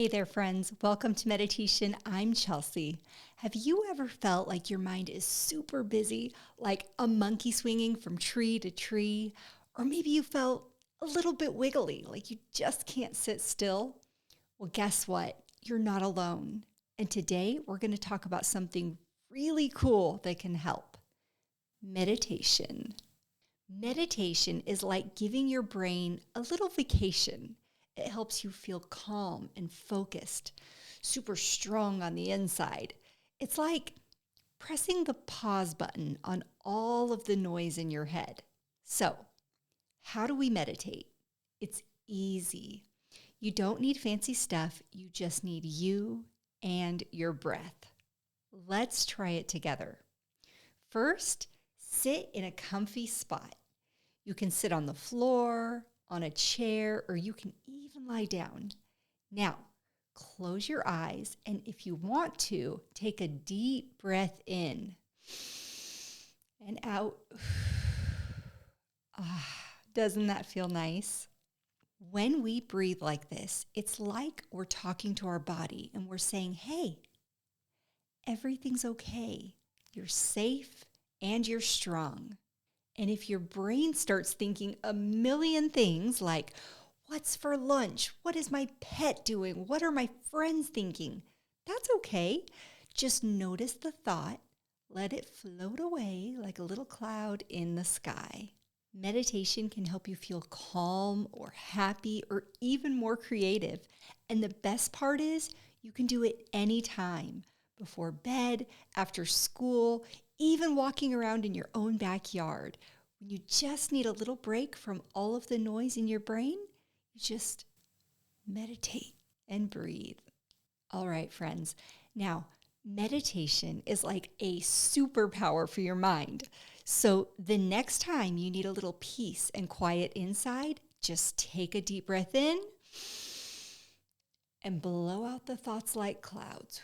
Hey there, friends. Welcome to mediTEAtion. I'm Chelsea. Have you ever felt like your mind is super busy, like a monkey swinging from tree to tree? Or maybe you felt a little bit wiggly, like you just can't sit still? Well, guess what? You're not alone. And today we're going to talk about something really cool that can help. Meditation. Meditation is like giving your brain a little vacation. It helps you feel calm and focused, super strong on the inside. It's like pressing the pause button on all of the noise in your head. So, how do we meditate? It's easy. You don't need fancy stuff. You just need you and your breath. Let's try it together. First, sit in a comfy spot. You can sit on the floor, on a chair, or you can even lie down. Now, close your eyes, and if you want to, take a deep breath in and out. Doesn't that feel nice? When we breathe like this, it's like we're talking to our body and we're saying, hey, everything's okay. You're safe and you're strong. And if your brain starts thinking a million things like, what's for lunch? What is my pet doing? What are my friends thinking? That's okay. Just notice the thought. Let it float away like a little cloud in the sky. Meditation can help you feel calm or happy or even more creative. And the best part is you can do it anytime, before bed, after school, even walking around in your own backyard. When you just need a little break from all of the noise in your brain, you just meditate and breathe. All right, friends. Now, meditation is like a superpower for your mind. So the next time you need a little peace and quiet inside, just take a deep breath in and blow out the thoughts like clouds.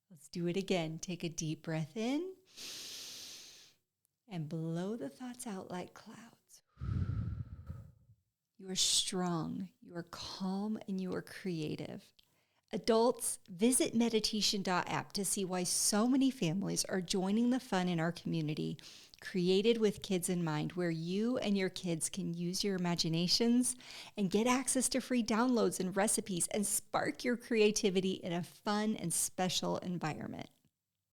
Let's do it again. Take a deep breath in and blow the thoughts out like clouds. You are strong, you are calm, and you are creative. Adults, visit mediTEAtion.app to see why so many families are joining the fun in our community, created with kids in mind, where you and your kids can use your imaginations and get access to free downloads and recipes and spark your creativity in a fun and special environment.